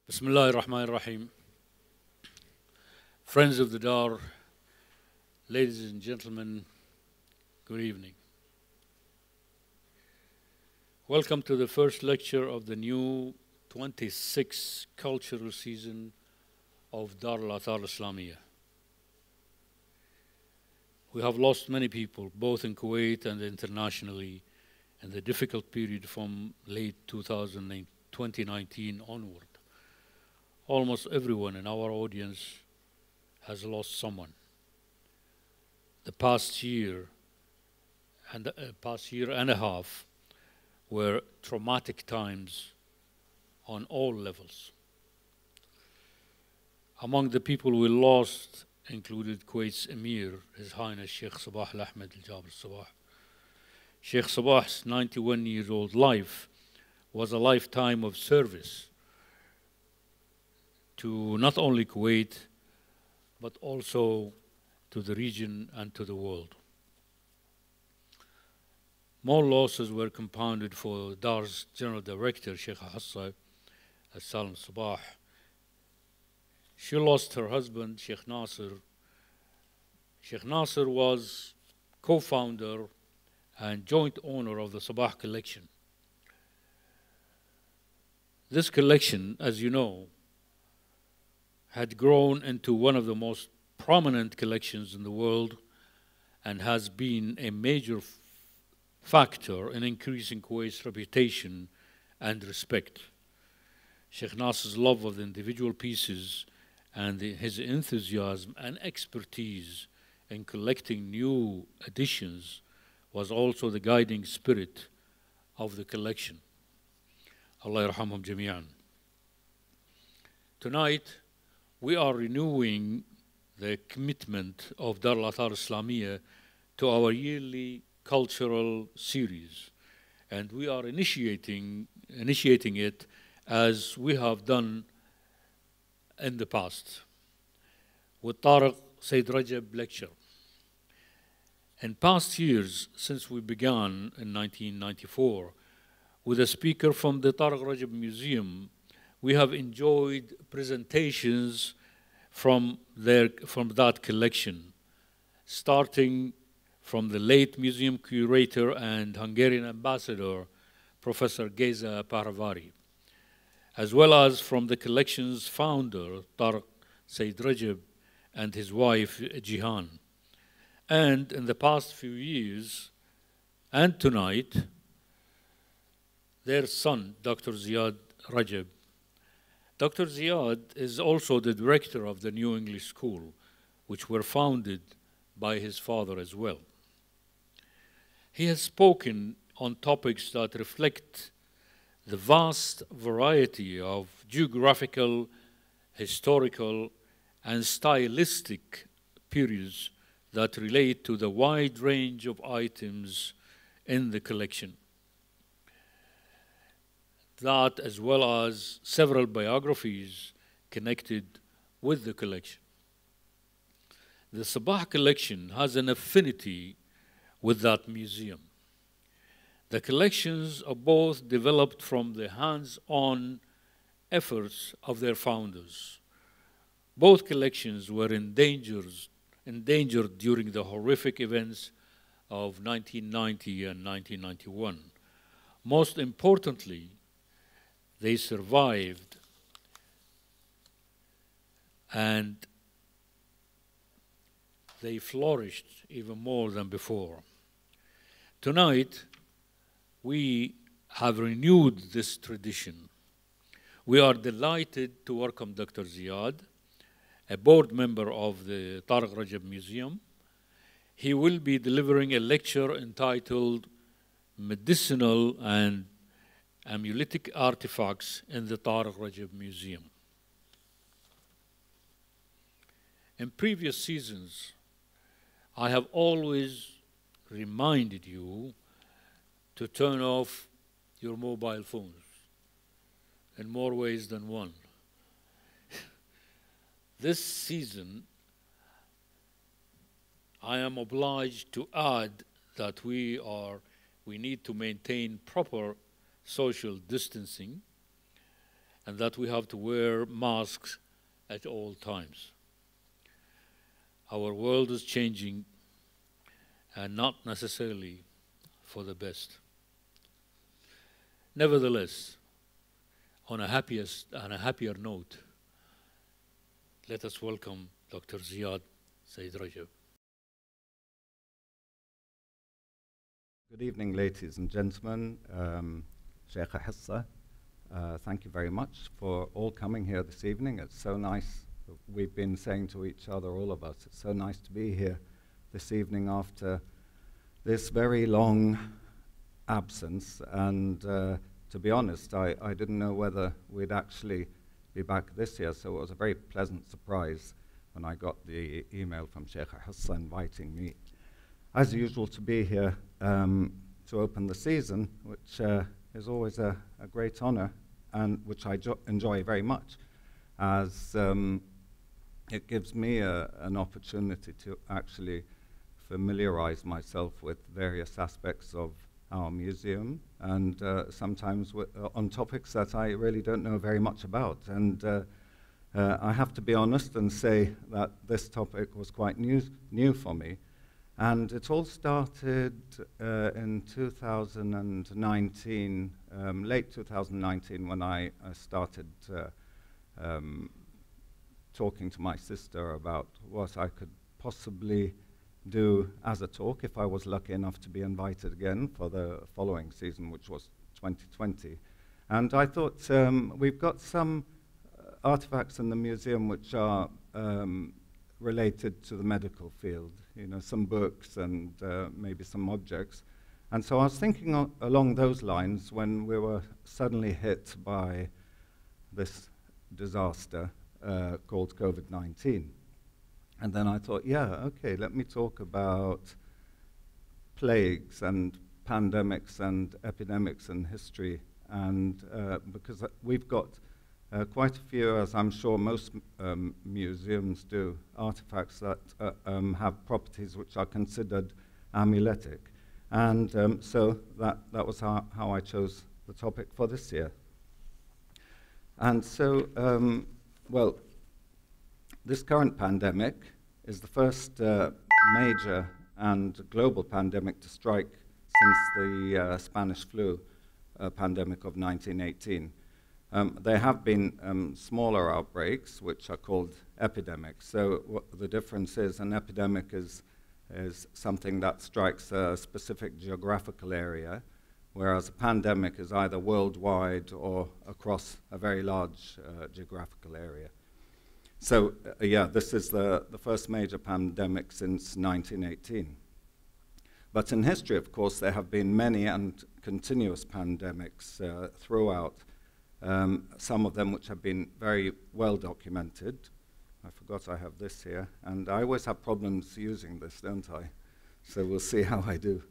Bismillah ar-Rahman ar-Rahim. Friends of the Dar, ladies and gentlemen, good evening. Welcome to the first lecture of the new 26th cultural season of Dar al-Athar al-Islamiyyah. We have lost many people, both in Kuwait and internationally, in the difficult period from late 2019 onward. Almost everyone in our audience has lost someone. The past year and a half were traumatic times on all levels. Among the people we lost included Kuwait's Emir, His Highness Sheikh Sabah al-Ahmed al-Jabr Sabah. Sheikh Sabah's 91-year-old life was a lifetime of service to not only Kuwait, but also to the region and to the world. More losses were compounded for Dar's General Director, Sheikh Hassa Salam Sabah. She lost her husband, Sheikh Nasser. Sheikh Nasser was co-founder and joint owner of the Sabah collection. This collection, as you know, had grown into one of the most prominent collections in the world and has been a major factor in increasing Kuwait's reputation and respect. Sheikh Nasser's love of the individual pieces and his enthusiasm and expertise in collecting new editions was also the guiding spirit of the collection. Allah yarhamhum jami'an. Tonight, we are renewing the commitment of Dar al-Athar al-Islamiyyah to our yearly cultural series, and we are initiating it as we have done in the past with Tareq Ziad Rajab lecture. In past years, since we began in 1994 with a speaker from the Tareq Rajab Museum, we have enjoyed presentations from that collection, starting from the late museum curator and Hungarian ambassador, Professor Geza Paravari, as well as from the collection's founder, Tareq Ziad Rajab, and his wife, Jihan. And in the past few years, and tonight, their son, Dr. Ziad Rajab. Dr. Ziad is also the director of the New English School, which were founded by his father as well. He has spoken on topics that reflect the vast variety of geographical, historical, and stylistic periods that relate to the wide range of items in the collection. That, as well as several biographies connected with the collection. The Sabah collection has an affinity with that museum. The collections are both developed from the hands-on efforts of their founders. Both collections were endangered during the horrific events of 1990 and 1991. Most importantly, they survived and they flourished even more than before. Tonight, we have renewed this tradition. We are delighted to welcome Dr. Ziad, a board member of the Tareq Rajab Museum. He will be delivering a lecture entitled Medicinal and Amuletic Artifacts in the Tareq Rajab Museum. In previous seasons, I have always reminded you to turn off your mobile phones in more ways than one. This season, I am obliged to add that we need to maintain proper social distancing and that we have to wear masks at all times. Our world is changing, and not necessarily for the best. Nevertheless, on a happier note, let us welcome Dr. Ziad Rajab. Good evening, ladies and gentlemen. Sheikh Hissa, thank you very much for all coming here this evening. It's so nice. We've been saying to each other, all of us, it's so nice to be here this evening after this very long absence. And to be honest, I didn't know whether we'd actually be back this year, so it was a very pleasant surprise when I got the email from Sheikh Hissa inviting me, as usual, to be here to open the season, which is always a great honor, and which I enjoy very much, as it gives me an opportunity to actually familiarize myself with various aspects of our museum, and sometimes on topics that I really don't know very much about. And I have to be honest and say that this topic was quite new for me. And it all started in 2019, late 2019, when I started talking to my sister about what I could possibly do as a talk if I was lucky enough to be invited again for the following season, which was 2020. And I thought we've got some artifacts in the museum which are related to the medical field, some books and maybe some objects. And so I was thinking along those lines when we were suddenly hit by this disaster called COVID-19. And then I thought, yeah, okay, let me talk about plagues and pandemics and epidemics in history. And because we've got quite a few, as I'm sure most museums do, artifacts that have properties which are considered amuletic. And so that was how I chose the topic for this year. And so, well, this current pandemic is the first major and global pandemic to strike since the Spanish flu pandemic of 1918. There have been smaller outbreaks, which are called epidemics. So the difference is an epidemic is something that strikes a specific geographical area, whereas a pandemic is either worldwide or across a very large geographical area. So, yeah, this is the first major pandemic since 1918. But in history, of course, there have been many and continuous pandemics throughout, some of them which have been very well documented. I forgot I have this here, and I always have problems using this, don't I? So we'll see how I do.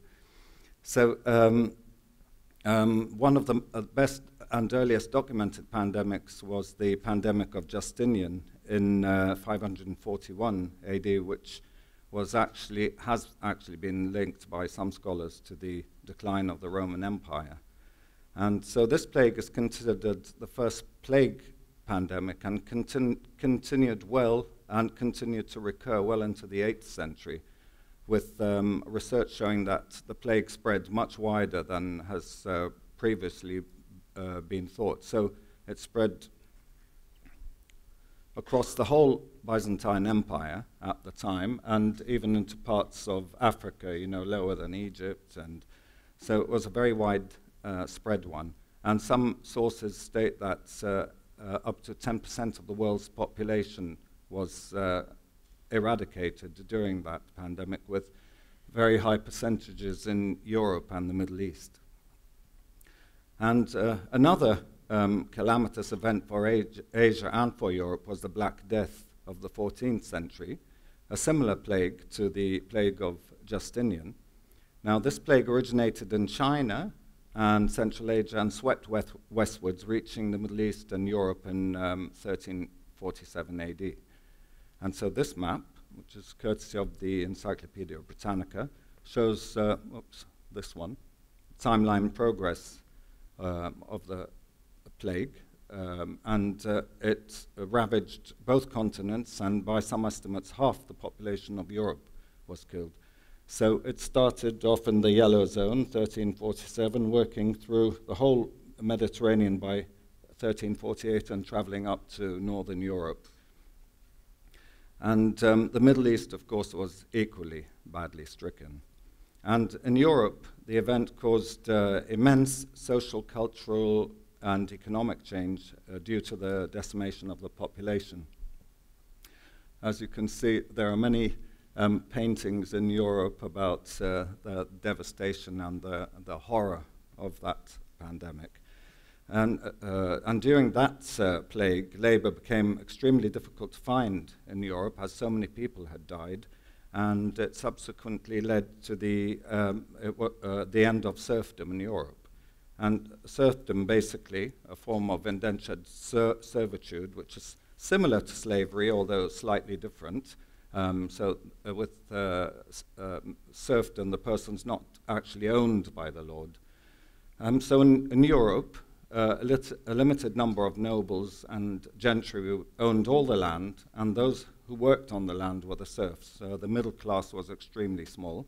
So one of the best and earliest documented pandemics was the pandemic of Justinian in 541 AD, which has actually been linked by some scholars to the decline of the Roman Empire. And so this plague is considered the first plague pandemic, and continued well and continued to recur well into the 8th century, with research showing that the plague spread much wider than has previously been thought. So it spread across the whole Byzantine Empire at the time, and even into parts of Africa, lower than Egypt. And so it was a very wide spread one. And some sources state that up to 10% of the world's population was eradicated during that pandemic, with very high percentages in Europe and the Middle East. And another calamitous event for Asia and for Europe was the Black Death of the 14th century, a similar plague to the plague of Justinian. Now, this plague originated in China and Central Asia and swept westwards, reaching the Middle East and Europe in 1347 AD. And so this map, which is courtesy of the Encyclopedia Britannica, shows, this one, timeline progress of the plague It ravaged both continents, and by some estimates, half the population of Europe was killed. So it started off in the Yellow Zone, 1347, working through the whole Mediterranean by 1348 and traveling up to northern Europe. And the Middle East, of course, was equally badly stricken. And in Europe, the event caused immense social, cultural, and economic change due to the decimation of the population. As you can see, there are many paintings in Europe about the devastation and the horror of that pandemic. And during that plague, labor became extremely difficult to find in Europe, as so many people had died, and it subsequently led to the end of serfdom in Europe. And serfdom, basically, a form of indentured servitude, which is similar to slavery, although slightly different. With serfdom, the person's not actually owned by the lord. So in Europe, a limited number of nobles and gentry owned all the land, and those who worked on the land were the serfs. So the middle class was extremely small.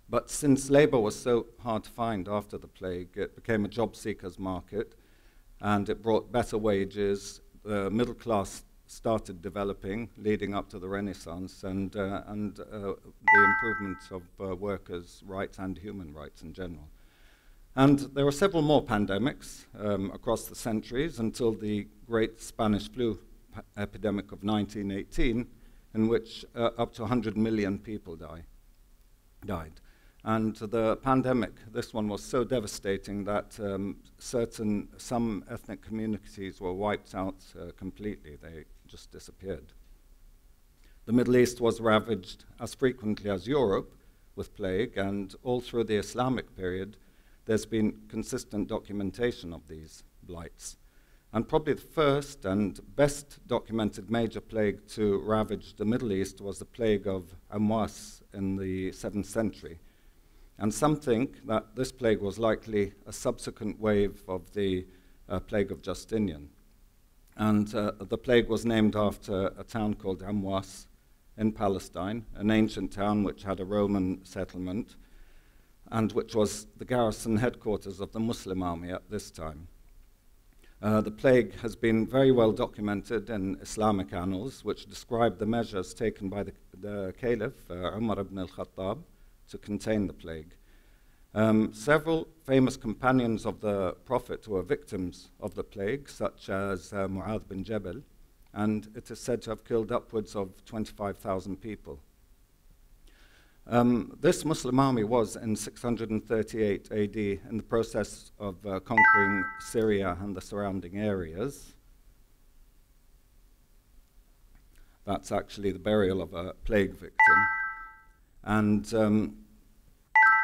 But since labor was so hard to find after the plague, it became a job seekers' market, and it brought better wages. The middle class started developing, leading up to the Renaissance, and the improvement of workers' rights and human rights in general. And there were several more pandemics across the centuries until the great Spanish flu epidemic of 1918, in which up to 100 million people died. And the pandemic, this one was so devastating that some ethnic communities were wiped out completely. They just disappeared. The Middle East was ravaged as frequently as Europe with plague, and all through the Islamic period, there's been consistent documentation of these blights. And probably the first and best documented major plague to ravage the Middle East was the plague of Amwas in the 7th century. And some think that this plague was likely a subsequent wave of the plague of Justinian. And the plague was named after a town called Amwas in Palestine, an ancient town which had a Roman settlement, and which was the garrison headquarters of the Muslim army at this time. The plague has been very well documented in Islamic annals, which describe the measures taken by the Caliph, Umar ibn al-Khattab, to contain the plague. Several famous companions of the Prophet were victims of the plague, such as Mu'adh bin Jabal, and it is said to have killed upwards of 25,000 people. This Muslim army was in 638 AD in the process of conquering Syria and the surrounding areas. That's actually the burial of a plague victim. And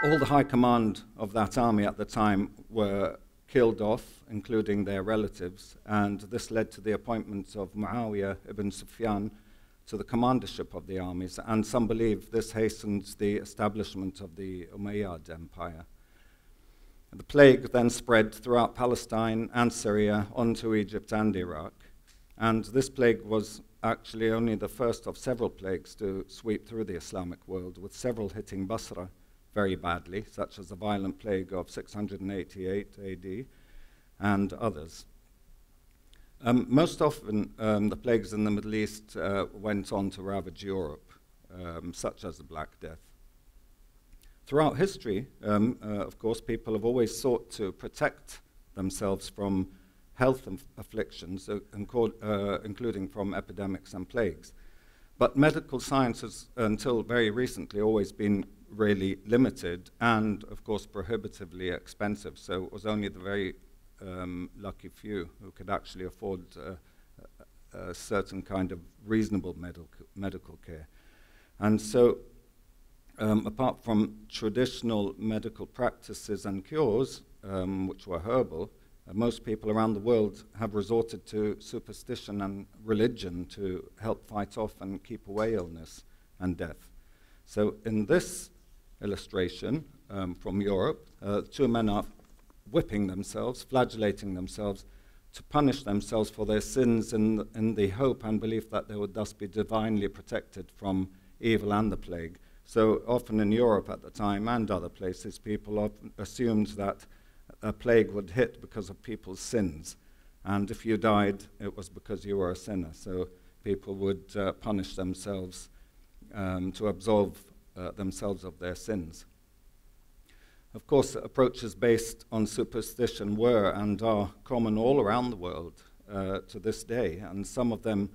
all the high command of that army at the time were killed off, including their relatives, and this led to the appointment of Muawiyah ibn Sufyan to the commandership of the armies, and some believe this hastened the establishment of the Umayyad Empire. The plague then spread throughout Palestine and Syria onto Egypt and Iraq, and this plague was actually only the first of several plagues to sweep through the Islamic world, with several hitting Basra very badly, such as the violent plague of 688 AD and others. Most often, the plagues in the Middle East went on to ravage Europe, such as the Black Death. Throughout history, of course, people have always sought to protect themselves from health afflictions, including from epidemics and plagues. But medical science has, until very recently, always been really limited and, of course, prohibitively expensive. So it was only the very lucky few who could actually afford a certain kind of reasonable medical care. And so, apart from traditional medical practices and cures, which were herbal, most people around the world have resorted to superstition and religion to help fight off and keep away illness and death. So in this illustration from Europe, two men are whipping themselves, flagellating themselves to punish themselves for their sins in the hope and belief that they would thus be divinely protected from evil and the plague. So often in Europe at the time and other places, people often assumed that a plague would hit because of people's sins. And if you died, it was because you were a sinner. So people would punish themselves to absolve themselves of their sins. Of course, approaches based on superstition were and are common all around the world to this day, and some of them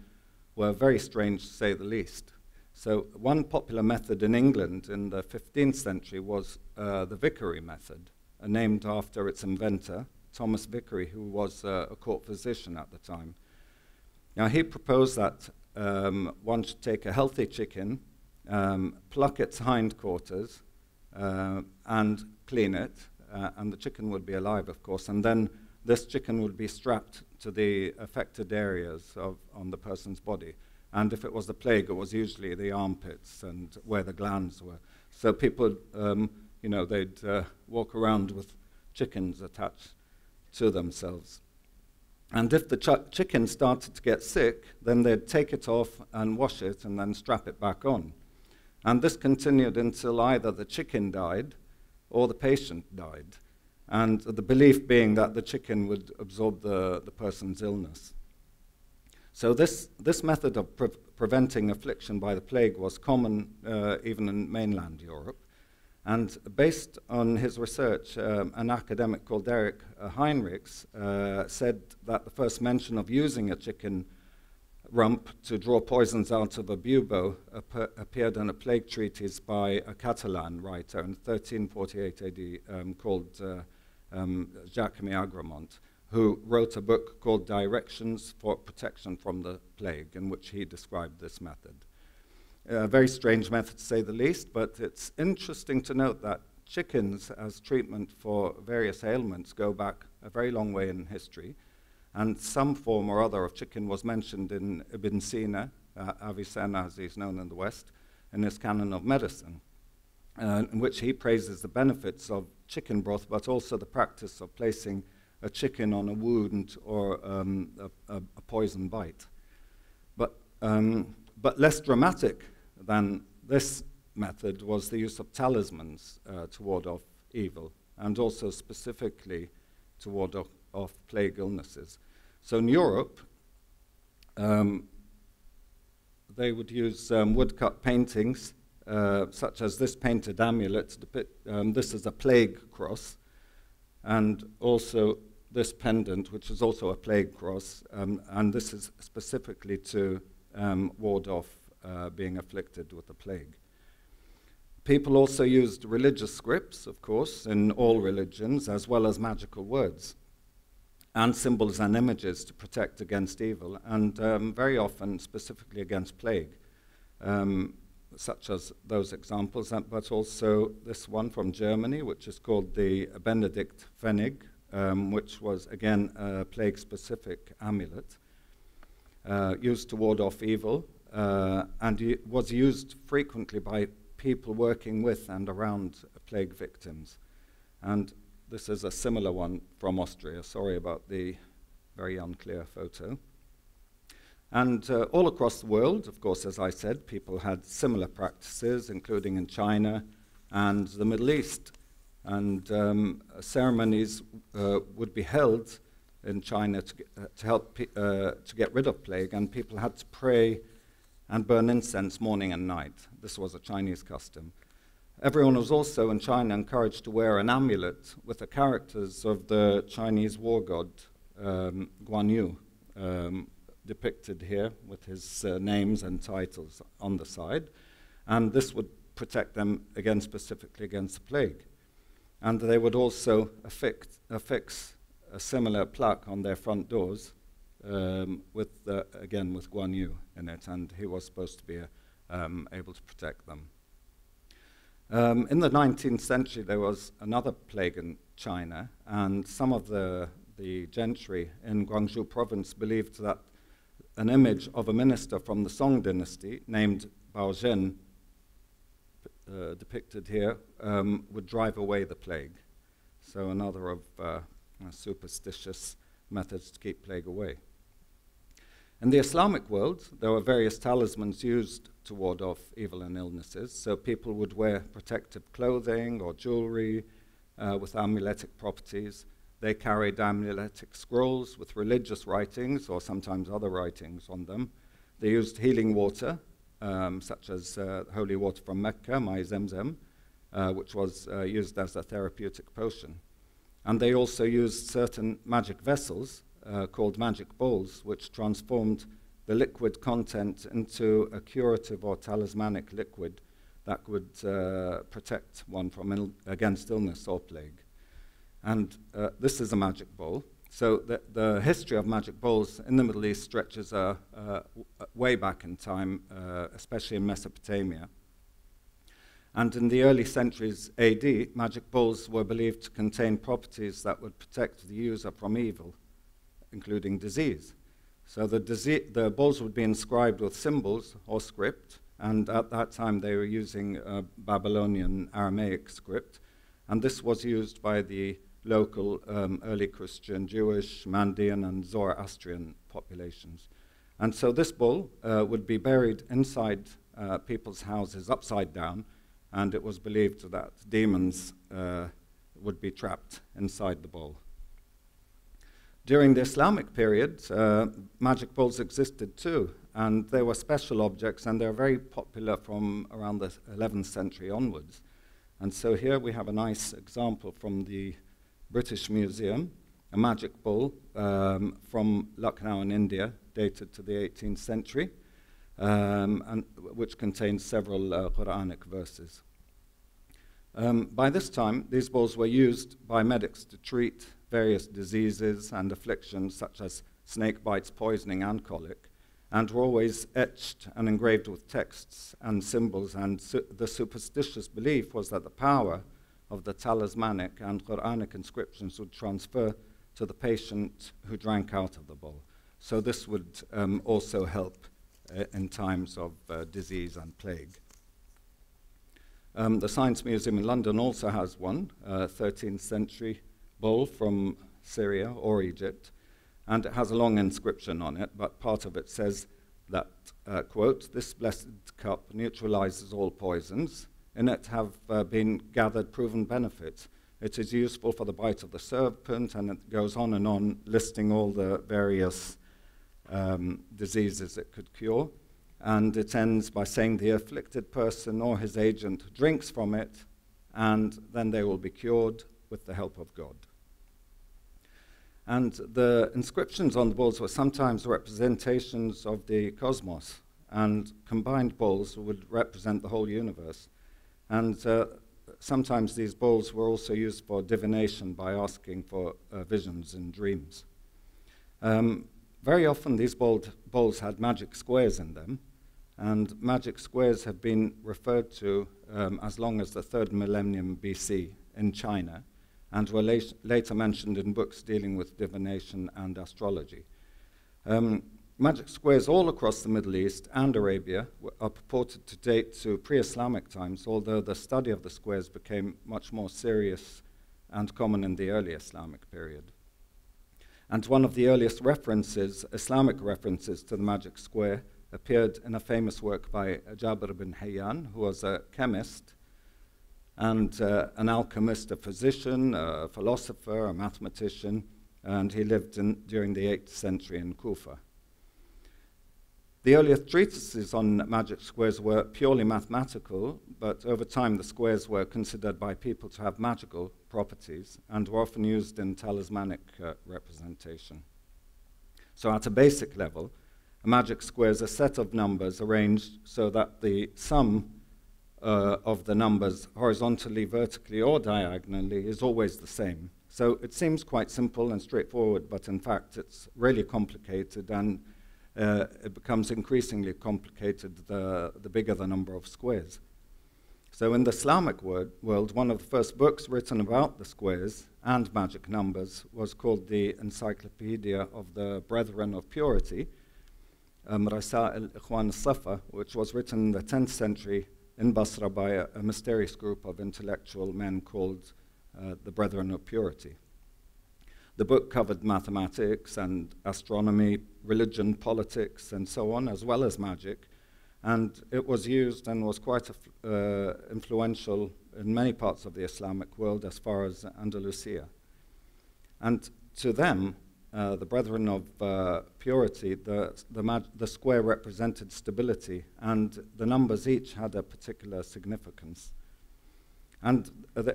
were very strange, to say the least. So one popular method in England in the 15th century was the Vicary Method, named after its inventor, Thomas Vicary, who was a court physician at the time. Now, he proposed that one should take a healthy chicken, pluck its hindquarters, and clean it, and the chicken would be alive, of course, and then this chicken would be strapped to the affected areas on the person's body. And if it was the plague, it was usually the armpits and where the glands were. So people, they'd walk around with chickens attached to themselves. And if the chicken started to get sick, then they'd take it off and wash it and then strap it back on. And this continued until either the chicken died or the patient died, and the belief being that the chicken would absorb the person's illness. So this method of preventing affliction by the plague was common even in mainland Europe. And based on his research, an academic called Tareq Heinrichs said that the first mention of using a chicken rump to draw poisons out of a bubo appeared in a plague treatise by a Catalan writer in 1348 AD called Jacques Agremont, who wrote a book called Directions for Protection from the Plague, in which he described this method. A very strange method, to say the least, but it's interesting to note that chickens as treatment for various ailments go back a very long way in history, and some form or other of chicken was mentioned in Ibn Sina, Avicenna as he's known in the West, in his Canon of Medicine, in which he praises the benefits of chicken broth, but also the practice of placing a chicken on a wound or a poison bite. But less dramatic than this method was the use of talismans to ward off evil, and also specifically to ward off plague illnesses. So in Europe, they would use woodcut paintings, such as this painted amulet. This is a plague cross, and also this pendant, which is also a plague cross, and this is specifically to ward off being afflicted with the plague. People also used religious scripts, of course, in all religions, as well as magical words, and symbols and images to protect against evil, and very often specifically against plague, such as those examples, but also this one from Germany, which is called the Benedict Fenig, which was, again, a plague-specific amulet, used to ward off evil, and it was used frequently by people working with and around plague victims. And this is a similar one from Austria. Sorry about the very unclear photo. And all across the world, of course, as I said, people had similar practices, including in China and the Middle East. And ceremonies would be held in China to help to get rid of plague, and people had to pray and burn incense morning and night. This was a Chinese custom. Everyone was also in China encouraged to wear an amulet with the characters of the Chinese war god Guan Yu, depicted here with his names and titles on the side, and this would protect them again specifically against the plague. And they would also affix a similar plaque on their front doors again with Guan Yu in it, and he was supposed to be able to protect them. In the 19th century, there was another plague in China, and some of the gentry in Guangzhou province believed that an image of a minister from the Song dynasty named Bao Zhen, depicted here, would drive away the plague. So another of superstitious methods to keep plague away. In the Islamic world, there were various talismans used to ward off evil and illnesses. So people would wear protective clothing or jewelry with amuletic properties. They carried amuletic scrolls with religious writings or sometimes other writings on them. They used healing water, such as holy water from Mecca, Mai Zemzem, which was used as a therapeutic potion. And they also used certain magic vessels called magic bowls, which transformed the liquid content into a curative or talismanic liquid that would protect one from against illness or plague. And this is a magic bowl. So the history of magic bowls in the Middle East stretches way back in time, especially in Mesopotamia. And in the early centuries AD, magic bowls were believed to contain properties that would protect the user from evil, including disease. So the bowls would be inscribed with symbols or script, and at that time they were using Babylonian Aramaic script, and this was used by the local early Christian, Jewish, Mandean, and Zoroastrian populations. And so this bowl would be buried inside people's houses upside down, and it was believed that demons would be trapped inside the bowl. During the Islamic period, magic bowls existed too, and they were special objects, and they're very popular from around the 11th century onwards. And so here we have a nice example from the British Museum, a magic bowl from Lucknow in India, dated to the 18th century, and which contains several Quranic verses. By this time, these bowls were used by medics to treat various diseases and afflictions such as snake bites, poisoning, and colic, and were always etched and engraved with texts and symbols, and the superstitious belief was that the power of the talismanic and Quranic inscriptions would transfer to the patient who drank out of the bowl. So this would also help in times of disease and plague. The Science Museum in London also has one, 13th century bowl from Syria or Egypt, and it has a long inscription on it, but part of it says that, quote, "This blessed cup neutralizes all poisons. In it have been gathered proven benefits. It is useful for the bite of the serpent," and it goes on, listing all the various diseases it could cure. And it ends by saying the afflicted person or his agent drinks from it, and then they will be cured with the help of God. And the inscriptions on the bowls were sometimes representations of the cosmos, and combined bowls would represent the whole universe. And sometimes these bowls were also used for divination by asking for visions and dreams. Very often these bowls had magic squares in them, and magic squares have been referred to as long as the 3rd millennium BC in China, and were later mentioned in books dealing with divination and astrology. Magic squares all across the Middle East and Arabia are purported to date to pre-Islamic times, although the study of the squares became much more serious and common in the early Islamic period. And one of the earliest references, Islamic references to the magic square, appeared in a famous work by Jabir bin Hayyan, who was a chemist and an alchemist, a physician, a philosopher, a mathematician, and he lived during the 8th century in Kufa. The earliest treatises on magic squares were purely mathematical, but over time the squares were considered by people to have magical properties and were often used in talismanic representation. So at a basic level, a magic square is a set of numbers arranged so that the sum of the numbers horizontally, vertically, or diagonally is always the same. So it seems quite simple and straightforward, but in fact it's really complicated, and it becomes increasingly complicated the bigger the number of squares. So in the Islamic world, one of the first books written about the squares and magic numbers was called the Encyclopedia of the Brethren of Purity, Rasa al-Ikhwan al-Safa, which was written in the 10th century in Basra by a mysterious group of intellectual men called the Brethren of Purity. The book covered mathematics and astronomy, religion, politics, and so on, as well as magic. And it was used and was quite influential in many parts of the Islamic world as far as Andalusia. And to them, the Brethren of Purity, the square represented stability, and the numbers each had a particular significance. And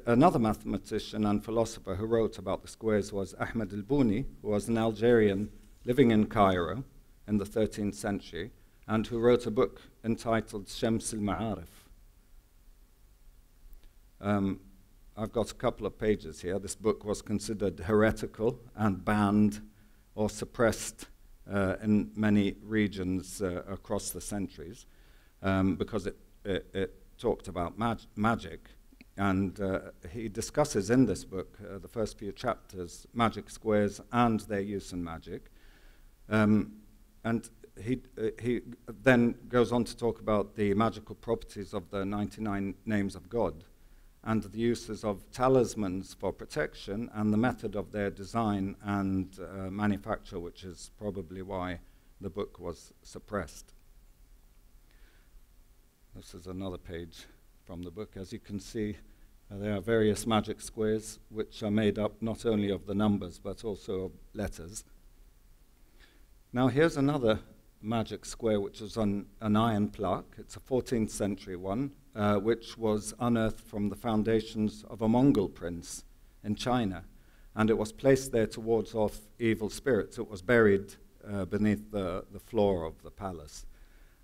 another mathematician and philosopher who wrote about the squares was Ahmed al-Buni, who was an Algerian living in Cairo in the 13th century, and who wrote a book entitled Shams al-Ma'arif. I've got a couple of pages here. This book was considered heretical and banned or suppressed in many regions across the centuries because it talked about magic. And he discusses in this book, the first few chapters, magic squares and their use in magic. And he then goes on to talk about the magical properties of the 99 names of God and the uses of talismans for protection and the method of their design and manufacture, which is probably why the book was suppressed. This is another page from the book. As you can see, there are various magic squares which are made up not only of the numbers but also of letters. Now here's another magic square which is on an iron plaque. It's a 14th century one which was unearthed from the foundations of a Mongol prince in China, and it was placed there to ward off evil spirits. It was buried beneath the floor of the palace.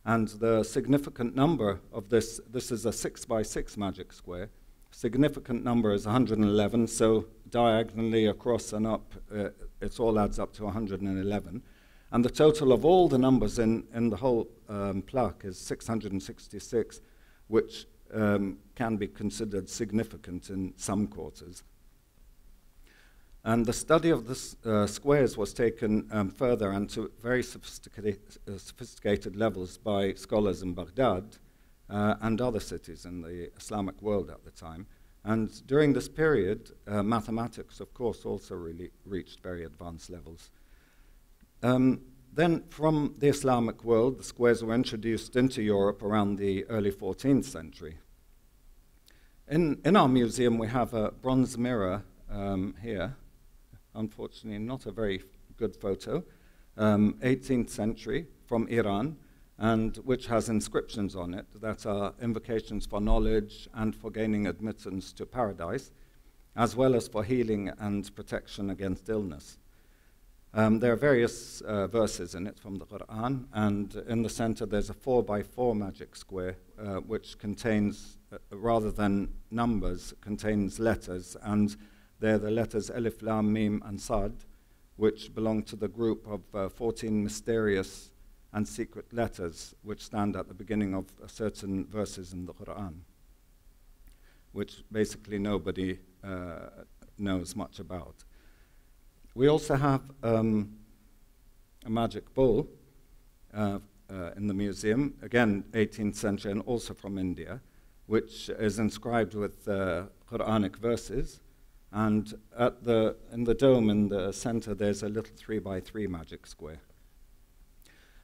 And the significant number of this is a 6x6 magic square. Significant number is 111, so diagonally across and up, it all adds up to 111. And the total of all the numbers in the whole plaque is 666, which can be considered significant in some quarters. And the study of the squares was taken further and to very sophisticated levels by scholars in Baghdad and other cities in the Islamic world at the time. And during this period, mathematics, of course, also really reached very advanced levels. Then from the Islamic world, the squares were introduced into Europe around the early 14th century. In our museum, we have a bronze mirror here. Unfortunately, not a very good photo. 18th century from Iran, and which has inscriptions on it that are invocations for knowledge and for gaining admittance to paradise, as well as for healing and protection against illness. There are various verses in it from the Quran, and in the center there's a 4x4 magic square, which contains, rather than numbers, contains letters, and they're the letters Alif, Lam, Mim, and Sad, which belong to the group of 14 mysterious and secret letters which stand at the beginning of certain verses in the Quran, which basically nobody knows much about. We also have a magic bowl in the museum, again 18th century and also from India, which is inscribed with Quranic verses. And in the dome in the center, there's a little 3x3 magic square.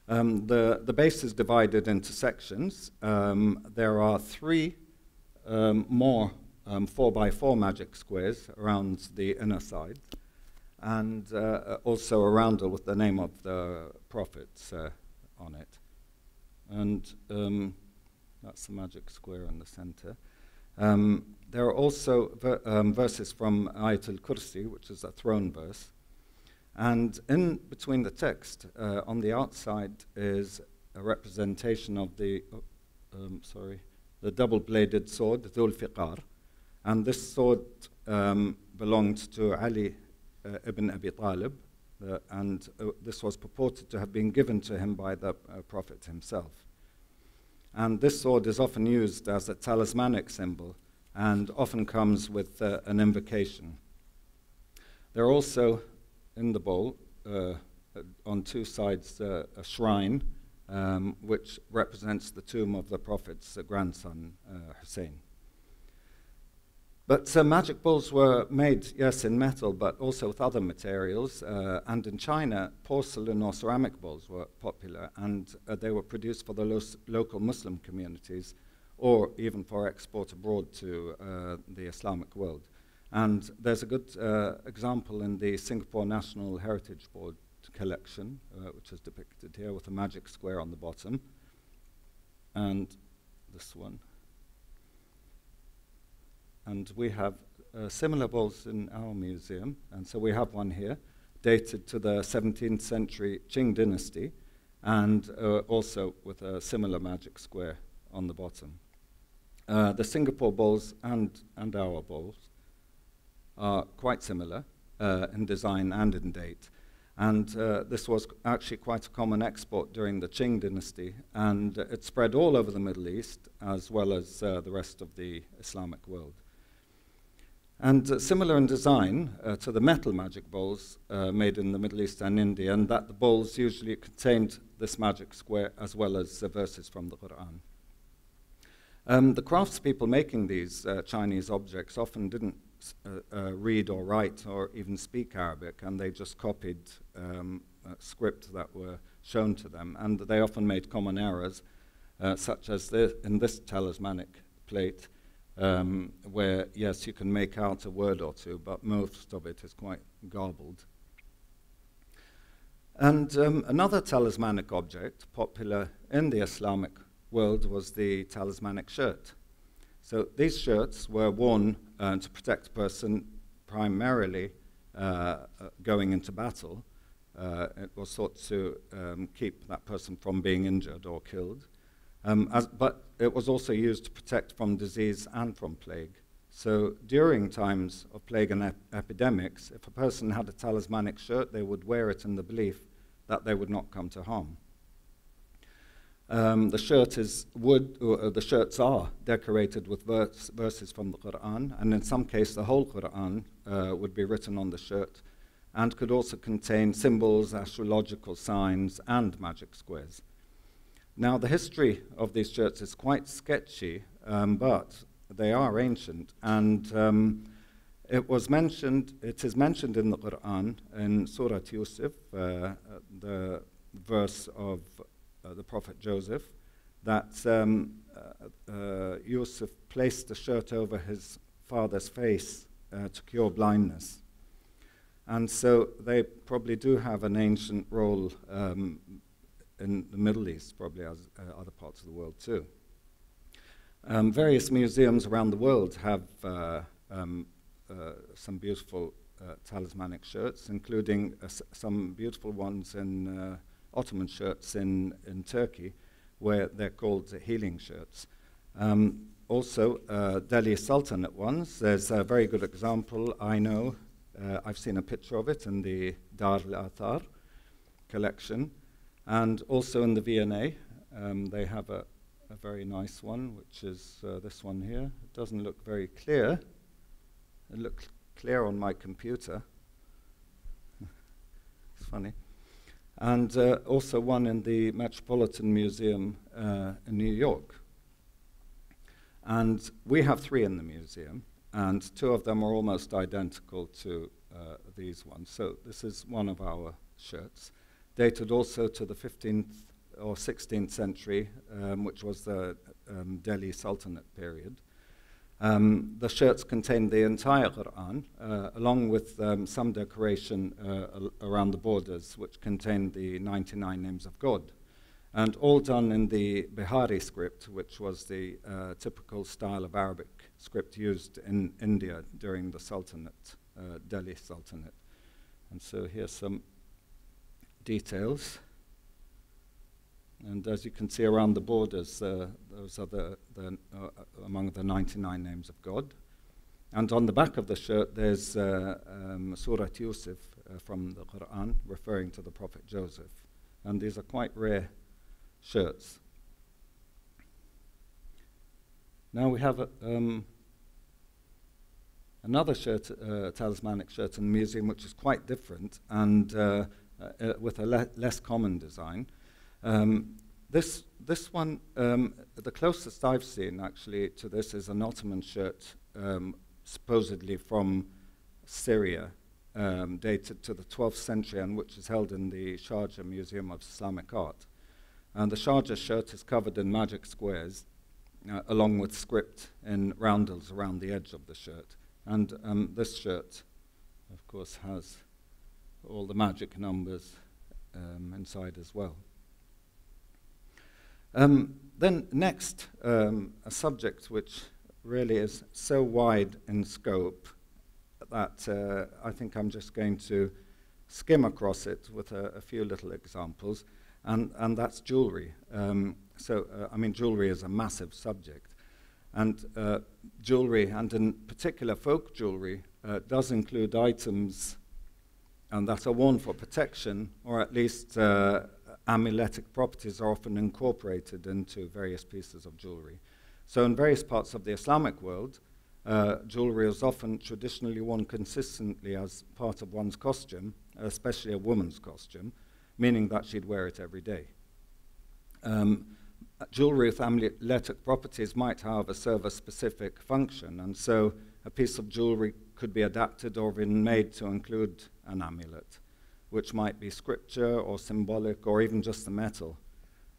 The base is divided into sections. There are 3 more 4x4 magic squares around the inner side, and also a roundel with the name of the prophets on it. And that's the magic square in the center. There are also verses from Ayatul Kursi, which is a throne verse. And in between the text, on the outside, is a representation of the double-bladed sword, Dhul Fiqar. And this sword belonged to Ali ibn Abi Talib, and this was purported to have been given to him by the Prophet himself. And this sword is often used as a talismanic symbol and often comes with an invocation. There are also in the bowl, on 2 sides, a shrine which represents the tomb of the Prophet's grandson, Hussein. But magic balls were made, yes, in metal, but also with other materials. And in China, porcelain or ceramic balls were popular, and they were produced for the local Muslim communities, or even for export abroad to the Islamic world. And there's a good example in the Singapore National Heritage Board collection, which is depicted here with a magic square on the bottom, and this one. And we have similar balls in our museum, and so we have one here, dated to the 17th century Qing dynasty, and also with a similar magic square on the bottom. The Singapore balls and our balls are quite similar in design and in date. And this was actually quite a common export during the Qing dynasty, and it spread all over the Middle East as well as the rest of the Islamic world. And similar in design to the metal magic bowls made in the Middle East and India, and that the bowls usually contained this magic square as well as verses from the Quran. The craftspeople making these Chinese objects often didn't read or write or even speak Arabic, and they just copied script that were shown to them. And they often made common errors, such as in this talismanic plate, where, yes, you can make out a word or two, but most of it is quite garbled. And another talismanic object popular in the Islamic world was the talismanic shirt. So these shirts were worn to protect a person primarily going into battle. It was thought to keep that person from being injured or killed. But it was also used to protect from disease and from plague. So during times of plague and epidemics, if a person had a talismanic shirt, they would wear it in the belief that they would not come to harm. The shirts are decorated with verses from the Quran, and in some cases the whole Quran would be written on the shirt, and could also contain symbols, astrological signs, and magic squares. Now, the history of these shirts is quite sketchy, but they are ancient, and it is mentioned in the Quran in Surah Yusuf, the verse of the Prophet Joseph, that Yusuf placed the shirt over his father's face to cure blindness. And so they probably do have an ancient role in the Middle East, probably as other parts of the world too. Various museums around the world have some beautiful talismanic shirts, including some beautiful ones in Ottoman shirts in Turkey, where they're called healing shirts. Also, Delhi Sultanate ones. There's a very good example, I know. I've seen a picture of it in the al-Athar collection. And also in the V&A, they have a very nice one, which is this one here. It doesn't look very clear. It looks clear on my computer. It's funny. And also one in the Metropolitan Museum in New York. And we have 3 in the museum, and 2 of them are almost identical to these ones. So this is one of our shirts, dated also to the 15th or 16th century, which was the Delhi Sultanate period. The shirts contain the entire Quran, along with some decoration around the borders, which contain the 99 names of God, and all done in the Bihari script, which was the typical style of Arabic script used in India during the Sultanate, Delhi Sultanate. And so here's some details. And as you can see around the borders, those are among the 99 names of God. And on the back of the shirt, there's Surah Yusuf from the Quran, referring to the Prophet Joseph. And these are quite rare shirts. Now we have another shirt, talismanic shirt in the museum, which is quite different and with a less common design. This one, the closest I've seen actually to this is an Ottoman shirt supposedly from Syria, dated to the 12th century, and which is held in the Sharjah Museum of Islamic Art. And the Sharjah shirt is covered in magic squares, along with script in roundels around the edge of the shirt. And this shirt, of course, has all the magic numbers inside as well. Then next, a subject which really is so wide in scope that I think I'm just going to skim across it with a few little examples, and that's jewelry. I mean, jewelry is a massive subject, and jewelry, and in particular folk jewelry, does include items that are worn for protection, or at least amuletic properties are often incorporated into various pieces of jewelry. So in various parts of the Islamic world, jewelry is often traditionally worn consistently as part of one's costume, especially a woman's costume, meaning that she'd wear it every day. Jewelry with amuletic properties might, however, serve a specific function, and so a piece of jewelry could be adapted or even made to include an amulet, which might be scripture or symbolic or even just the metal.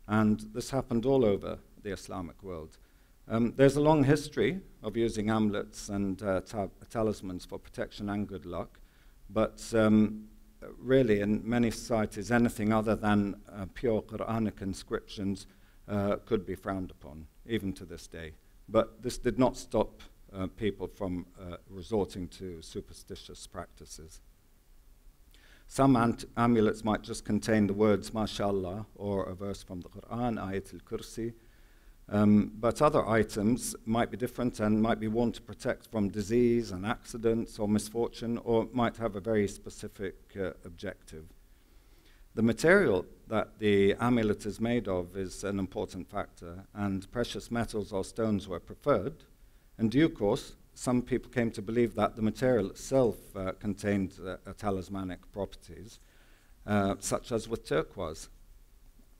And this happened all over the Islamic world. There's a long history of using amulets and talismans for protection and good luck, but really in many societies anything other than pure Quranic inscriptions could be frowned upon, even to this day. But this did not stop people from resorting to superstitious practices. Some amulets might just contain the words MashaAllah or a verse from the Quran, Ayat al-Kursi, but other items might be different and might be worn to protect from disease and accidents or misfortune, or might have a very specific objective. The material that the amulet is made of is an important factor, and precious metals or stones were preferred. In due course, some people came to believe that the material itself contained talismanic properties, such as with turquoise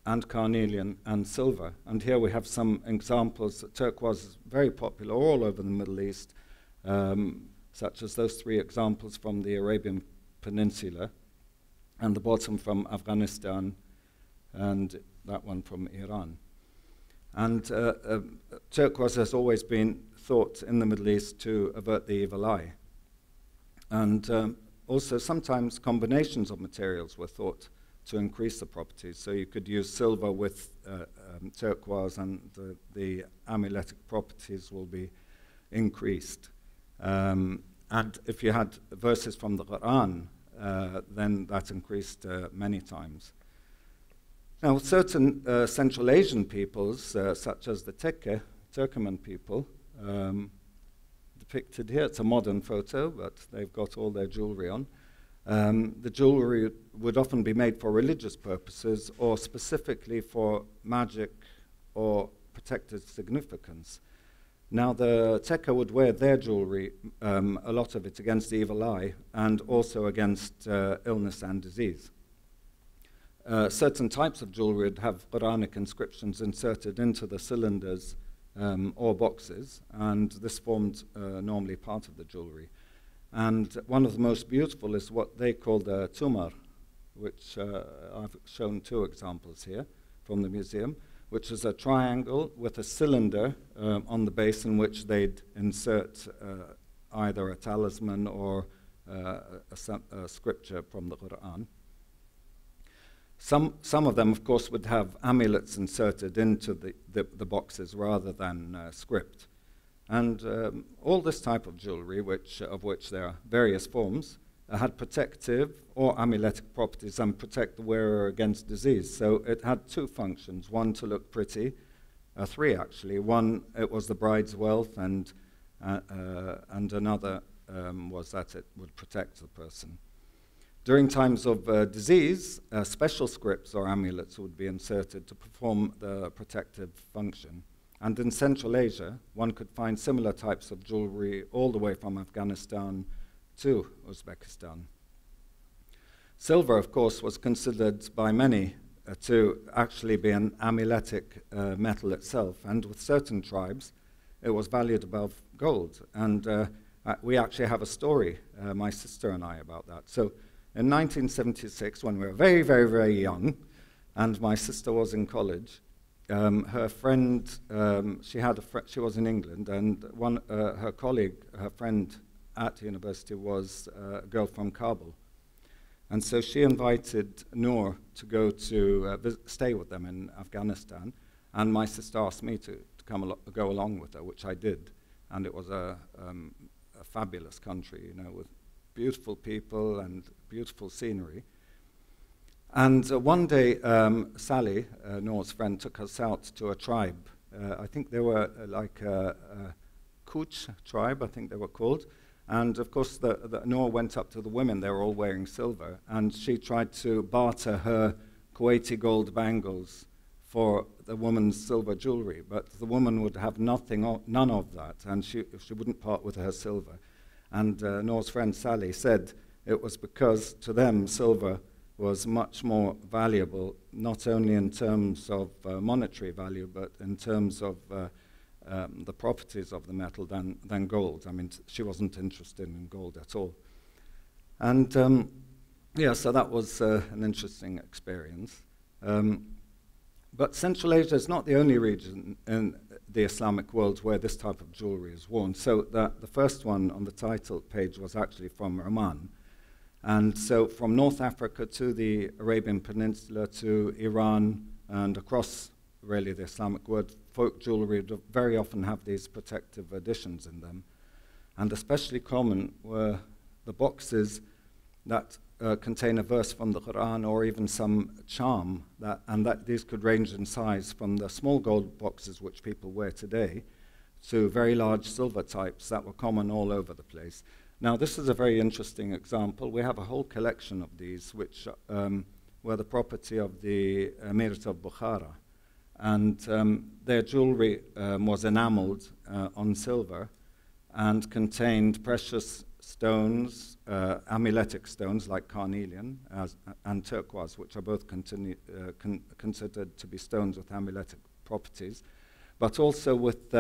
and carnelian and silver. And here we have some examples. Turquoise is very popular all over the Middle East, such as those three examples from the Arabian Peninsula, and the bottom from Afghanistan, and that one from Iran. And turquoise has always been thought in the Middle East to avert the evil eye. And also sometimes combinations of materials were thought to increase the properties. So you could use silver with turquoise, and the amuletic properties will be increased. And if you had verses from the Quran, then that increased many times. Now, certain Central Asian peoples, such as the Turkoman people, depicted here, it's a modern photo, but they've got all their jewelry on. The jewelry would often be made for religious purposes or specifically for magic or protected significance. Now, the Tekka would wear their jewelry, a lot of it against the evil eye and also against illness and disease. Certain types of jewelry would have Quranic inscriptions inserted into the cylinders or boxes, and this formed normally part of the jewelry. And one of the most beautiful is what they call the Tumar, which I've shown two examples here from the museum, which is a triangle with a cylinder on the base in which they'd insert either a talisman or a scripture from the Quran. Some of them, of course, would have amulets inserted into the boxes rather than script. And all this type of jewelry, of which there are various forms, had protective or amuletic properties and protect the wearer against disease. So it had two functions: one, to look pretty, three actually. One, it was the bride's wealth, and another was that it would protect the person. During times of disease, special scripts or amulets would be inserted to perform the protective function. And in Central Asia, one could find similar types of jewelry all the way from Afghanistan to Uzbekistan. Silver, of course, was considered by many to actually be an amuletic metal itself, and with certain tribes, it was valued above gold. And we actually have a story, my sister and I, about that. So in 1976, when we were very, very, very young, and my sister was in college, her friend, she was in England, and her colleague, her friend at university was a girl from Kabul. And so she invited Noor to go to stay with them in Afghanistan, and my sister asked me to go along with her, which I did. And it was a fabulous country, you know, with beautiful people and beautiful scenery. And one day, Sally, Noor's friend, took us out to a tribe. I think they were like a Kuch tribe, I think they were called. And of course, Noor went up to the women. They were all wearing silver. And she tried to barter her Kuwaiti gold bangles for the woman's silver jewelry. But the woman would have none of that. And she wouldn't part with her silver. And Noor's friend Sally said it was because to them silver was much more valuable, not only in terms of monetary value, but in terms of the properties of the metal than gold. I mean, she wasn't interested in gold at all. And yeah, so that was an interesting experience. But Central Asia is not the only region in the Islamic world where this type of jewelry is worn. So the first one on the title page was actually from Oman. And so from North Africa to the Arabian Peninsula to Iran and across really the Islamic world, folk jewelry very often have these protective additions in them. And especially common were the boxes that contain a verse from the Quran or even some charm, and these could range in size from the small gold boxes which people wear today to very large silver types that were common all over the place. Now, this is a very interesting example. We have a whole collection of these, which were the property of the Emirs of Bukhara. And their jewelry was enameled on silver and contained precious stones, amuletic stones like carnelian and turquoise, which are both considered to be stones with amuletic properties, but also with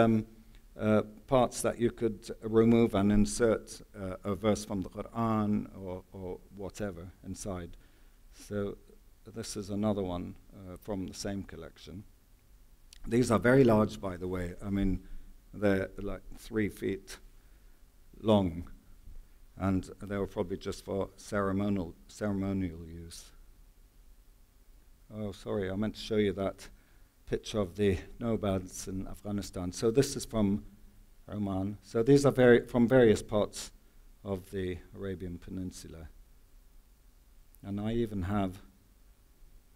parts that you could remove and insert a verse from the Quran or whatever inside. So this is another one from the same collection. These are very large, by the way. I mean, they're like 3 feet long, and they were probably just for ceremonial use. Oh, sorry, I meant to show you that picture of the Nomads in Afghanistan. So this is from Oman. So these are from various parts of the Arabian Peninsula. And I even have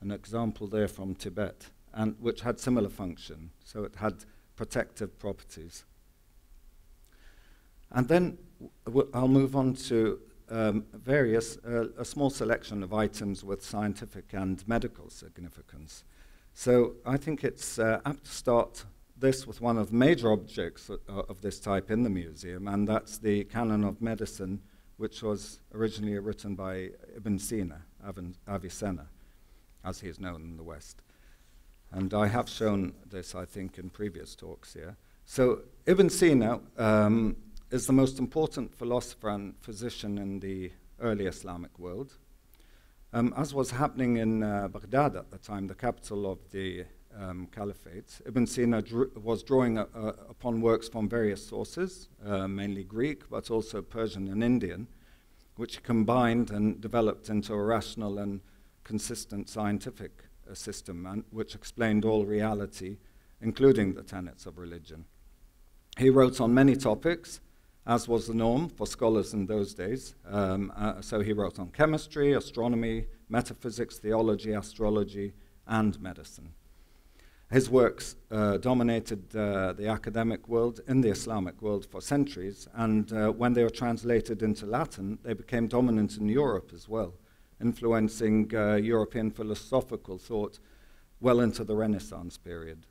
an example there from Tibet, which had similar function. So it had protective properties. And then I'll move on to a small selection of items with scientific and medical significance. So I think it's apt to start this with one of the major objects of this type in the museum, and that's the Canon of Medicine, which was originally written by Ibn Sina, Avicenna, as he is known in the West. And I have shown this, I think, in previous talks here. So Ibn Sina is the most important philosopher and physician in the early Islamic world. As was happening in Baghdad at the time, the capital of the Caliphate, Ibn Sina was drawing upon works from various sources, mainly Greek, but also Persian and Indian, which he combined and developed into a rational and consistent scientific system, which explained all reality, including the tenets of religion. He wrote on many topics, as was the norm for scholars in those days. So he wrote on chemistry, astronomy, metaphysics, theology, astrology, and medicine. His works dominated the academic world in the Islamic world for centuries, and when they were translated into Latin, they became dominant in Europe as well, influencing European philosophical thought well into the Renaissance period.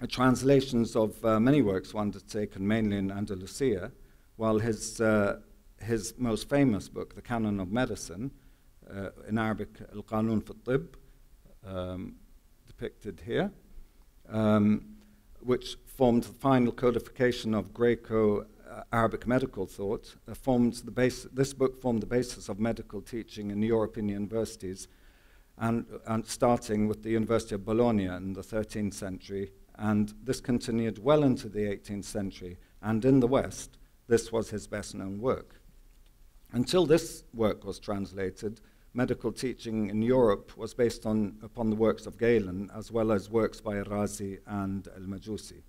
Translations of many works were undertaken mainly in Andalusia, while his most famous book, the Canon of Medicine, in Arabic, al-Qanun fi al-Tibb, depicted here, which formed the final codification of Greco Arabic medical thought, this book formed the basis of medical teaching in European universities, and starting with the University of Bologna in the 13th century, and this continued well into the 18th century, and in the West, this was his best-known work. Until this work was translated, medical teaching in Europe was based upon the works of Galen, as well as works by Razi and al-Majusi.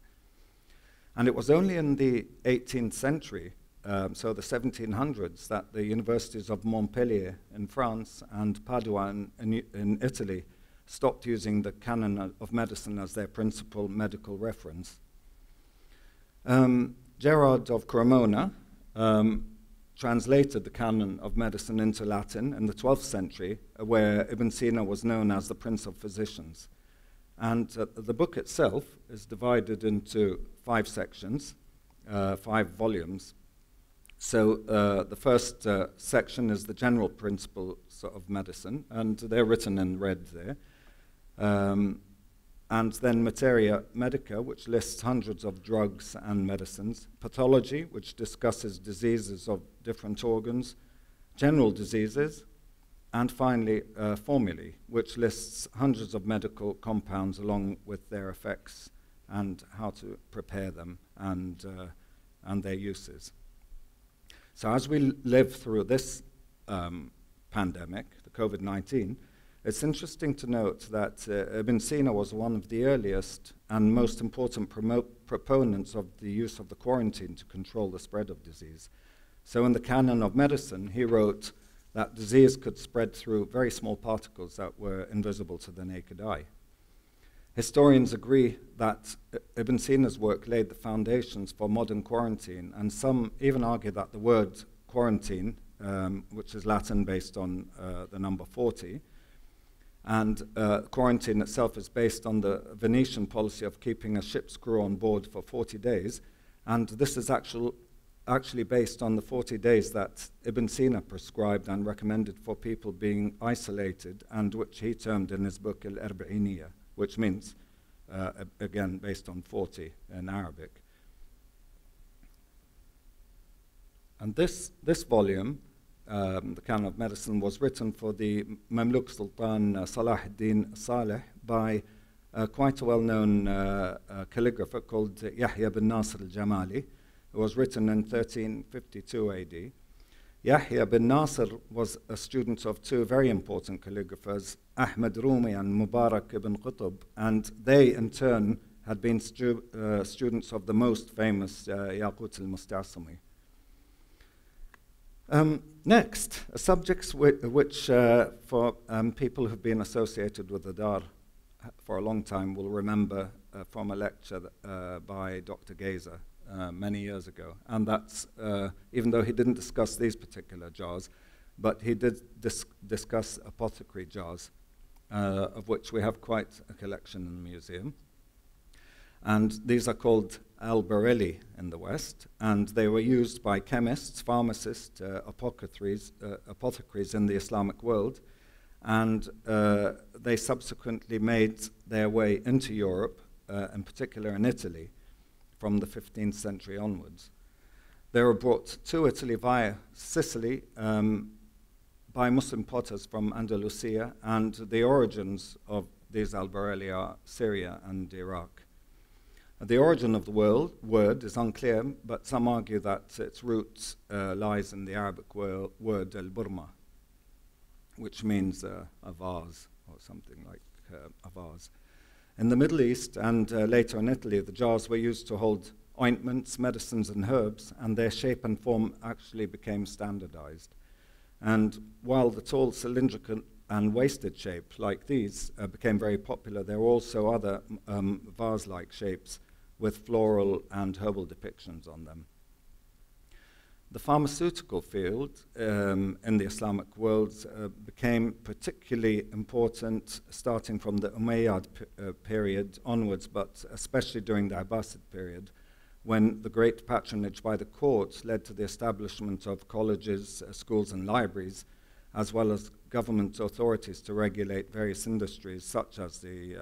And it was only in the 18th century, so the 1700s, that the universities of Montpellier in France and Padua in Italy stopped using the canon of medicine as their principal medical reference. Gerard of Cremona translated the canon of medicine into Latin in the 12th century, where Ibn Sina was known as the Prince of Physicians. And the book itself is divided into 5 sections, 5 volumes. So the first section is the general principles of medicine, and they're written in red there. And then Materia Medica, which lists hundreds of drugs and medicines. Pathology, which discusses diseases of different organs. General diseases. And finally, Formulae, which lists hundreds of medical compounds along with their effects and how to prepare them and their uses. So as we live through this pandemic, the COVID-19, it's interesting to note that Ibn Sina was one of the earliest and most important proponents of the use of the quarantine to control the spread of disease. So in the canon of medicine, he wrote that disease could spread through very small particles that were invisible to the naked eye. Historians agree that Ibn Sina's work laid the foundations for modern quarantine, and some even argue that the word quarantine, which is Latin based on the number 40, and quarantine itself is based on the Venetian policy of keeping a ship's crew on board for 40 days, and this is actually based on the 40 days that Ibn Sina prescribed and recommended for people being isolated, and which he termed in his book al-Arba'iniyyah, which means, again, based on 40 in Arabic. And this volume, the Canon of Medicine, was written for the Mamluk Sultan Salah ad-Din Saleh by quite a well-known calligrapher called Yahya bin Nasr al-Jamali. It was written in 1352 AD. Yahya bin Nasr was a student of 2 very important calligraphers, Ahmad Rumi and Mubarak ibn Qutb, and they in turn had been students of the most famous Yaqut al-Mustasimi. Next, subjects which for people who've been associated with the Dar for a long time will remember from a lecture by Dr. Gazer many years ago. And that's, even though he didn't discuss these particular jars, but he did discuss apothecary jars, of which we have quite a collection in the museum. And these are called al-Bareli in the West, and they were used by chemists, pharmacists, apothecaries in the Islamic world, and they subsequently made their way into Europe, in particular in Italy, from the 15th century onwards. They were brought to Italy via Sicily by Muslim potters from Andalusia, and the origins of these al-Bareli are Syria and Iraq. The origin of the word is unclear, but some argue that its roots lies in the Arabic word al-Burma, which means a vase or something like a vase. In the Middle East and later in Italy, the jars were used to hold ointments, medicines, and herbs, and their shape and form actually became standardized. And while the tall cylindrical and wasted shape like these became very popular, there were also other vase-like shapes with floral and herbal depictions on them. The pharmaceutical field in the Islamic world became particularly important starting from the Umayyad period onwards, but especially during the Abbasid period, when the great patronage by the courts led to the establishment of colleges, schools, and libraries, as well as government authorities to regulate various industries, such as the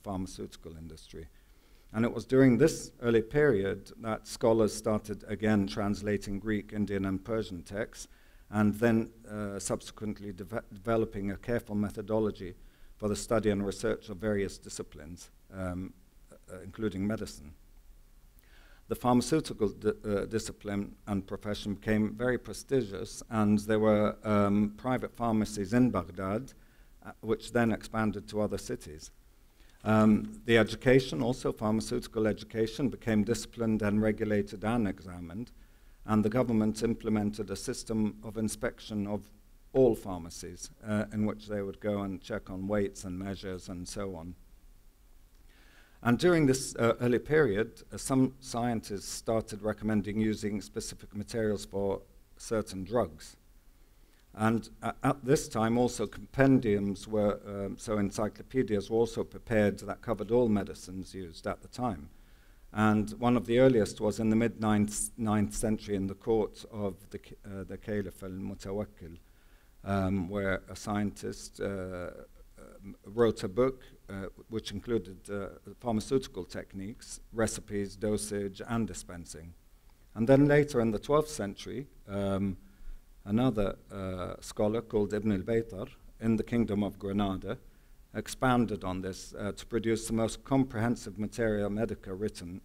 pharmaceutical industry. And it was during this early period that scholars started again translating Greek, Indian, and Persian texts, and then subsequently developing a careful methodology for the study and research of various disciplines, including medicine. The pharmaceutical discipline and profession became very prestigious, and there were private pharmacies in Baghdad, which then expanded to other cities. The education, also pharmaceutical education, became disciplined and regulated and examined, and the government implemented a system of inspection of all pharmacies in which they would go and check on weights and measures and so on. And during this early period, some scientists started recommending using specific materials for certain drugs. And at this time, also compendiums were, so encyclopedias were also prepared that covered all medicines used at the time. And one of the earliest was in the mid-9th century in the court of the Caliph al-Mutawakkil, where a scientist wrote a book which included pharmaceutical techniques, recipes, dosage, and dispensing. And then later in the 12th century, another scholar called Ibn al-Baytar in the Kingdom of Granada expanded on this to produce the most comprehensive materia medica written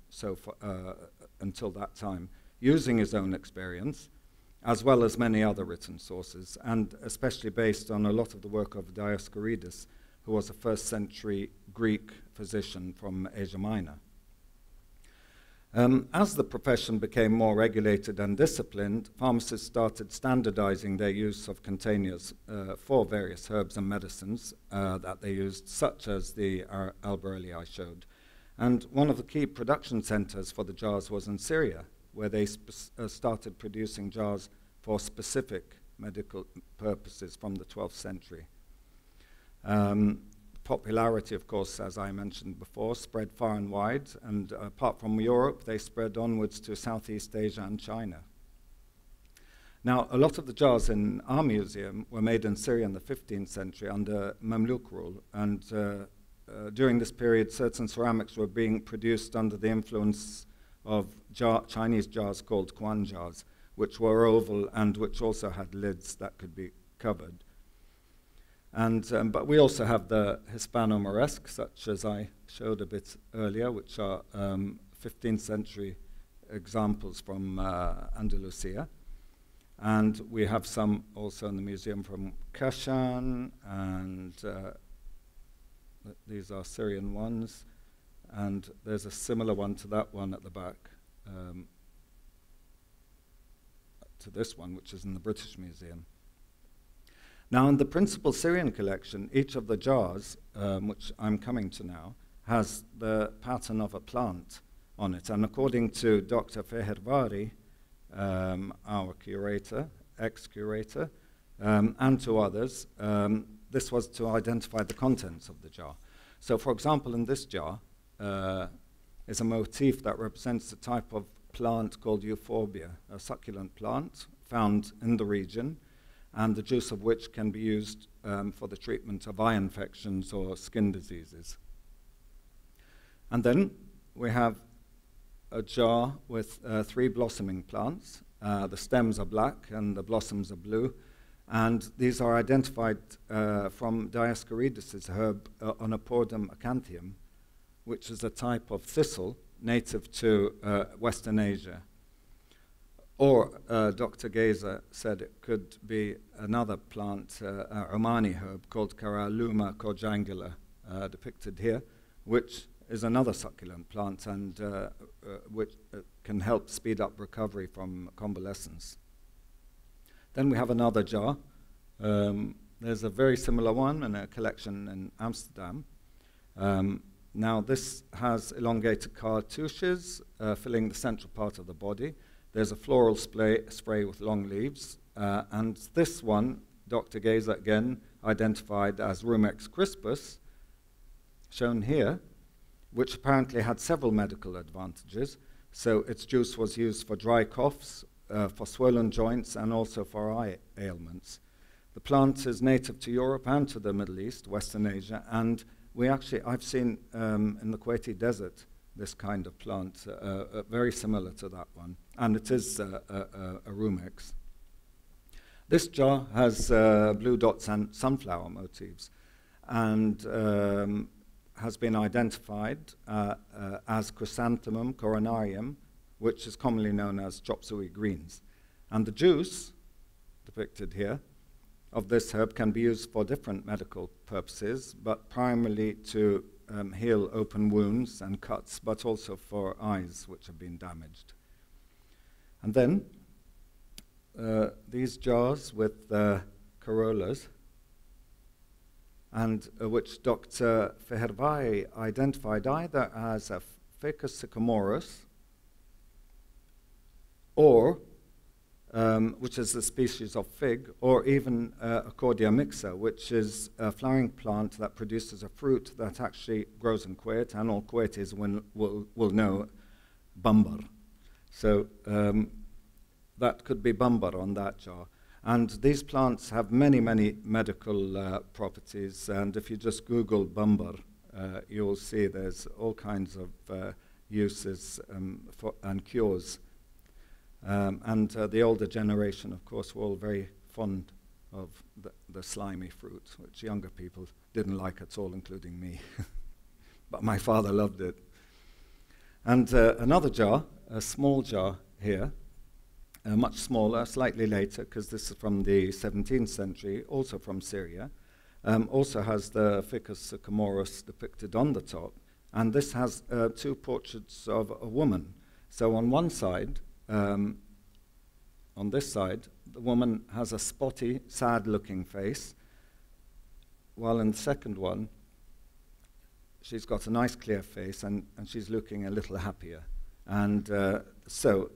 until that time, using his own experience, as well as many other written sources, and especially based on a lot of the work of Dioscorides, who was a 1st century Greek physician from Asia Minor. As the profession became more regulated and disciplined, pharmacists started standardizing their use of containers for various herbs and medicines that they used, such as the albarelli I showed. And one of the key production centers for the jars was in Syria, where they started producing jars for specific medical purposes from the 12th century. Popularity, of course, as I mentioned before, spread far and wide, and apart from Europe, they spread onwards to Southeast Asia and China. Now, a lot of the jars in our museum were made in Syria in the 15th century under Mamluk rule, and during this period, certain ceramics were being produced under the influence of Chinese jars called Quan jars, which were oval and which also had lids that could be covered. And but we also have the Hispano-Moresque, such as I showed a bit earlier, which are 15th century examples from Andalusia. And we have some also in the museum from Kashan, and these are Syrian ones. And there's a similar one to that one at the back, to this one, which is in the British Museum. Now, in the principal Syrian collection, each of the jars, which I'm coming to now, has the pattern of a plant on it. And according to Dr. Fehervari, our curator, ex-curator, and to others, this was to identify the contents of the jar. So, for example, in this jar is a motif that represents a type of plant called euphorbia, a succulent plant found in the region, and the juice of which can be used for the treatment of eye infections or skin diseases. And then we have a jar with 3 blossoming plants. The stems are black and the blossoms are blue, and these are identified from Dioscorides' herb Onopodum acanthium, which is a type of thistle native to Western Asia. Or Dr. Geza said it could be another plant, a Omani herb called Caralluma corjangula, depicted here, which is another succulent plant and which can help speed up recovery from convalescence. Then we have another jar. There's a very similar one in a collection in Amsterdam. Now this has elongated cartouches filling the central part of the body. There's a floral spray with long leaves, and this one, Dr. Geza again identified as Rumex crispus, shown here, which apparently had several medical advantages. So its juice was used for dry coughs, for swollen joints, and also for eye ailments. The plant is native to Europe and to the Middle East, Western Asia, and I've seen in the Kuwaiti desert this kind of plant, very similar to that one, and it is a rumex. This jar has blue dots and sunflower motifs, and has been identified as Chrysanthemum coronarium, which is commonly known as chop suey greens. And the juice, depicted here, of this herb can be used for different medical purposes, but primarily to heal open wounds and cuts, but also for eyes which have been damaged. And then these jars with corollas, and which Dr. Fehervai identified either as a Ficus sycamorus, or which is a species of fig, or even a Cordia mixa, which is a flowering plant that produces a fruit that actually grows in Kuwait, and all Kuwaitis will know bambar. So that could be bambar on that jar. And these plants have many, many medical properties, and if you just Google bambar, you'll see there's all kinds of uses and cures. And the older generation, of course, were all very fond of the slimy fruit, which younger people didn't like at all, including me. But my father loved it. And another jar, a small jar here, much smaller, slightly later, because this is from the 17th century, also from Syria, also has the Ficus sycamorus depicted on the top. And this has two portraits of a woman. So on one side, on this side, the woman has a spotty, sad-looking face, while in the second one, she's got a nice, clear face, and she's looking a little happier. And so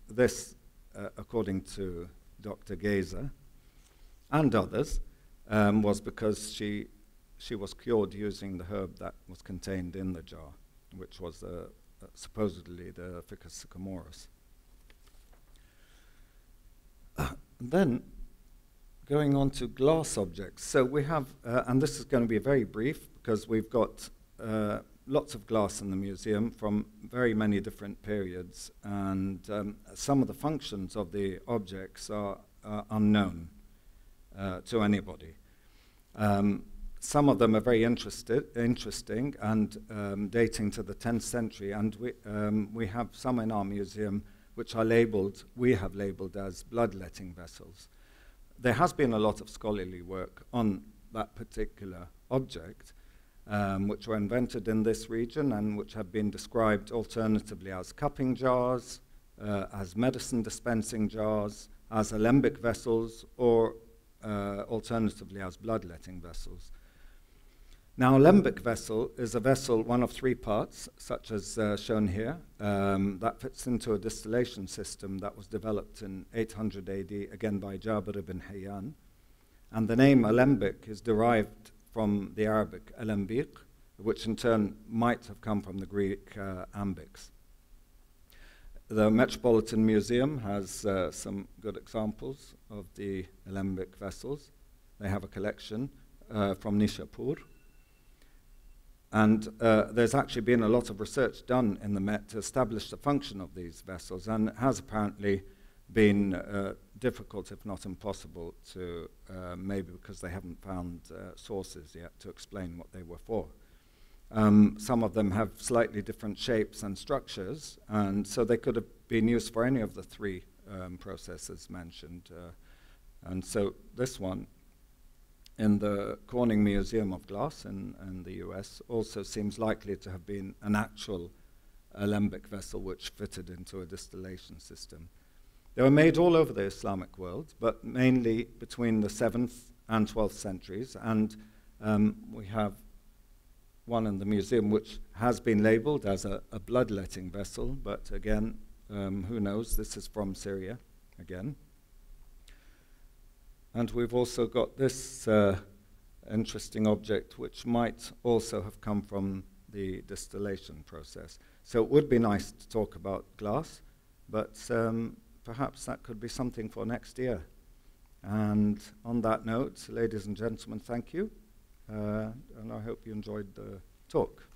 this, according to Dr. Geza and others, was because she was cured using the herb that was contained in the jar, which was supposedly the Ficus sycamorus. Then, going on to glass objects. So we have, and this is going to be very brief because we've got lots of glass in the museum from very many different periods, and some of the functions of the objects are unknown to anybody. Some of them are very interesting and dating to the 10th century, and we have some in our museum which are labeled, we have labeled as bloodletting vessels. There has been a lot of scholarly work on that particular object, which were invented in this region and which have been described alternatively as cupping jars, as medicine dispensing jars, as alembic vessels, or alternatively as bloodletting vessels. Now, a lembic vessel is a vessel, one of three parts, such as shown here, that fits into a distillation system that was developed in 800 AD, again by Jabir ibn Hayyan. And the name alembic is derived from the Arabic alembiq, which in turn might have come from the Greek ambix. The Metropolitan Museum has some good examples of the alembic vessels. They have a collection from Nishapur. And there's actually been a lot of research done in the Met to establish the function of these vessels, and it has apparently been difficult, if not impossible, to maybe because they haven't found sources yet to explain what they were for. Some of them have slightly different shapes and structures, and so they could have been used for any of the three processes mentioned. And so this one in the Corning Museum of Glass in the US also seems likely to have been an actual alembic vessel which fitted into a distillation system. They were made all over the Islamic world, but mainly between the 7th and 12th centuries, and we have one in the museum which has been labeled as a bloodletting vessel, but again, who knows, this is from Syria again. And we've also got this interesting object which might also have come from the distillation process. So it would be nice to talk about glass, but perhaps that could be something for next year. And on that note, ladies and gentlemen, thank you. And I hope you enjoyed the talk.